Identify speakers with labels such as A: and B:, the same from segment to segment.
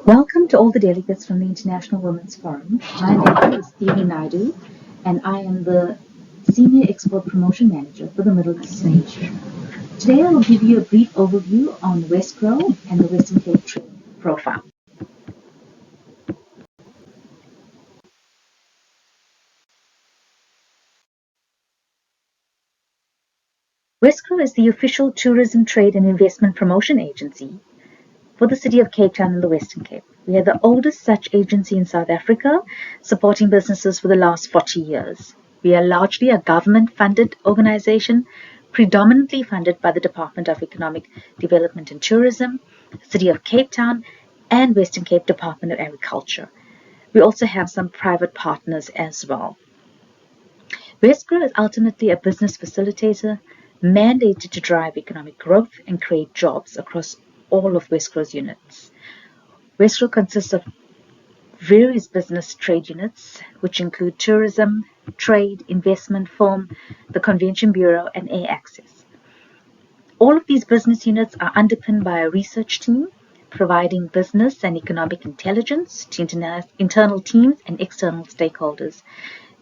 A: Welcome to all the delegates from the International Women's Forum. My name is Thiru Naidoo, and I am the Senior Export Promotion Manager for the Middle East and Asia. Today I will give you a brief overview on Wesgro and the Western Cape trade profile. Wesgro is the official tourism, trade and investment promotion agency for the city of Cape Town in the Western Cape. We are the oldest such agency in South Africa, supporting businesses for the last 40 years. We are largely a government-funded organization, predominantly funded by the Department of Economic Development and Tourism, City of Cape Town, and Western Cape Department of Agriculture. We also have some private partners as well. Wesgro is ultimately a business facilitator, mandated to drive economic growth and create jobs across all of Wesgro's units. Wesgro consists of various business trade units, which include tourism, trade, investment, film, the Convention Bureau, and Air Access. All of these business units are underpinned by a research team, providing business and economic intelligence to internal teams and external stakeholders,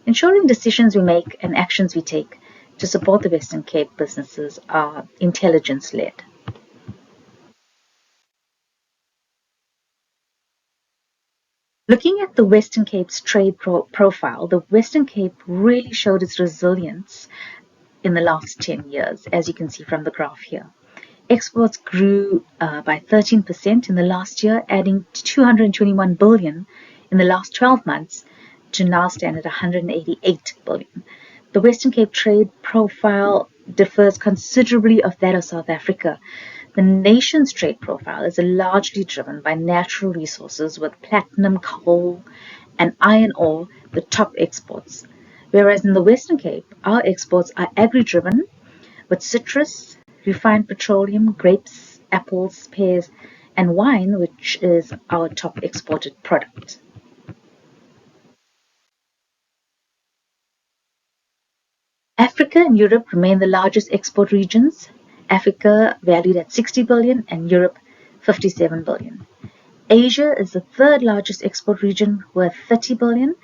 A: ensuring decisions we make and actions we take to support the Western Cape businesses are intelligence-led. Looking at the Western Cape's trade profile, the Western Cape really showed its resilience in the last 10 years, as you can see from the graph here. Exports grew by 13% in the last year, adding 221 billion in the last 12 months to now stand at 188 billion. The Western Cape trade profile differs considerably of that of South Africa. The nation's trade profile is largely driven by natural resources, with platinum, coal, and iron ore the top exports. Whereas in the Western Cape, our exports are agri-driven, with citrus, refined petroleum, grapes, apples, pears, and wine, which is our top exported product. Africa and Europe remain the largest export regions. Africa valued at 60 billion and Europe 57 billion. Asia is the third largest export region worth 30 billion,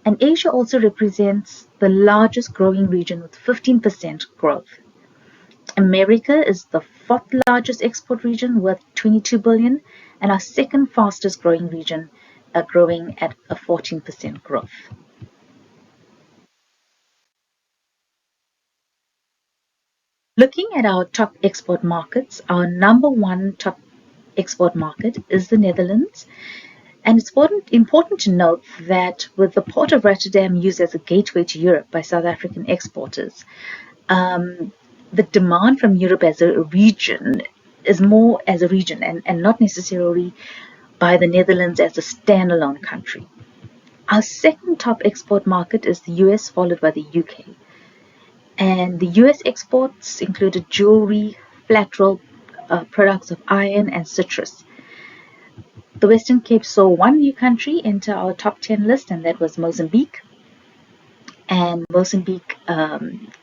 A: and Asia also represents the largest growing region with 15% growth. America is the fourth largest export region worth 22 billion, and our second fastest growing region, growing at a 14% growth. Looking at our top export markets, our number one top export market is the Netherlands. And it's important to note that with the port of Rotterdam used as a gateway to Europe by South African exporters, the demand from Europe as a region is more as a region and not necessarily by the Netherlands as a standalone country. Our second top export market is the US, followed by the UK. And the US exports included jewelry, flat roll products of iron, and citrus. The Western Cape saw one new country enter our top 10 list, and that was Mozambique. And Mozambique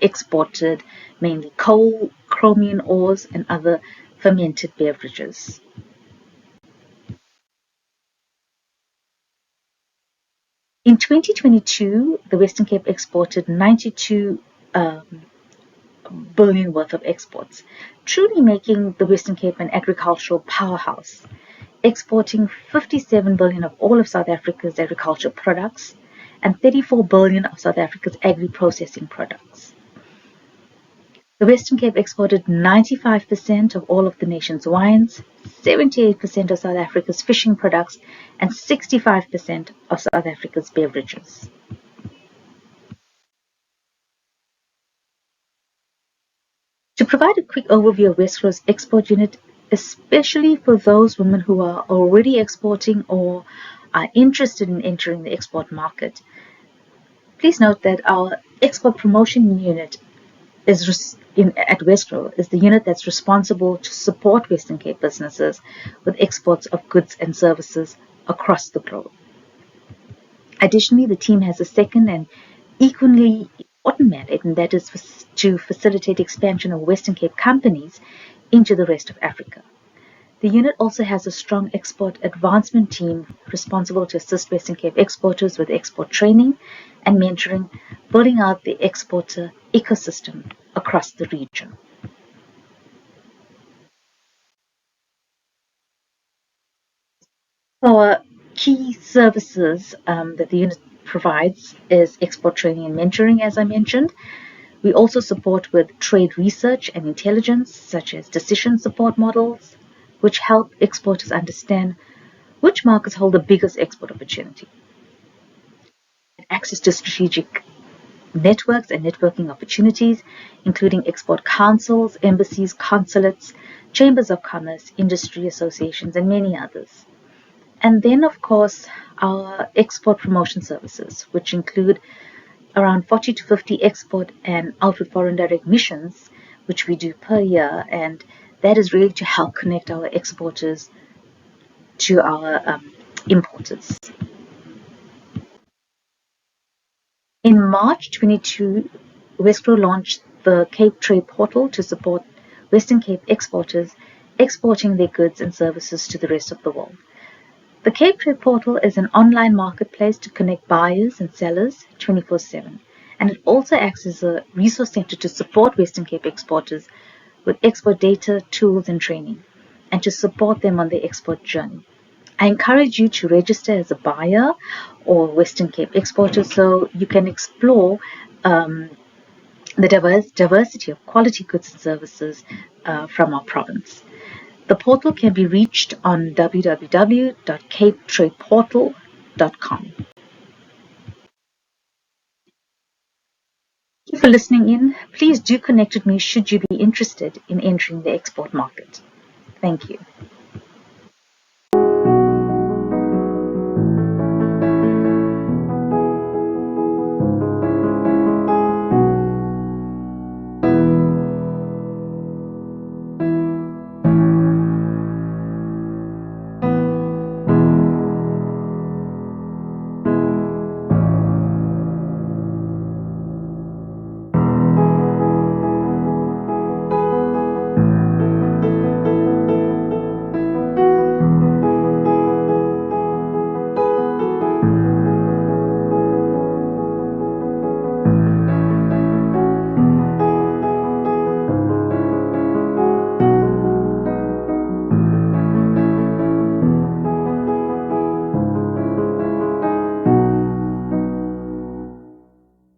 A: exported mainly coal, chromium ores, and other fermented beverages. In 2022, the Western Cape exported 92 billion worth of exports, truly making the Western Cape an agricultural powerhouse, exporting 57 billion of all of South Africa's agricultural products and 34 billion of South Africa's agri-processing products. The Western Cape exported 95% of all of the nation's wines, 78% of South Africa's fishing products, and 65% of South Africa's beverages. To provide a quick overview of Wesgro's export unit, especially for those women who are already exporting or are interested in entering the export market, please note that our export promotion unit at Wesgro is the unit that's responsible to support Western Cape businesses with exports of goods and services across the globe. Additionally, the team has a second and equally important mandate, and that is to facilitate expansion of Western Cape companies into the rest of Africa. The unit also has a strong export advancement team responsible to assist Western Cape exporters with export training and mentoring, building out the exporter ecosystem across the region. Our key services that the unit provides is export training and mentoring, as I mentioned. We also support with trade research and intelligence, such as decision support models, which help exporters understand which markets hold the biggest export opportunity. Access to strategic networks and networking opportunities, including export councils, embassies, consulates, chambers of commerce, industry associations, and many others. And then, of course, our export promotion services, which include around 40 to 50 export and outward foreign direct missions, which we do per year. And that is really to help connect our exporters to our importers. In March 22, Wesgro launched the Cape Trade Portal to support Western Cape exporters exporting their goods and services to the rest of the world. The Cape Trade Portal is an online marketplace to connect buyers and sellers 24/7, and it also acts as a resource center to support Western Cape exporters with export data, tools, and training, and to support them on their export journey. I encourage you to register as a buyer or Western Cape exporter so you can explore the diversity of quality goods and services from our province. The portal can be reached on www.capetradeportal.com. Thank you for listening in. Please do connect with me should you be interested in entering the export market. Thank you.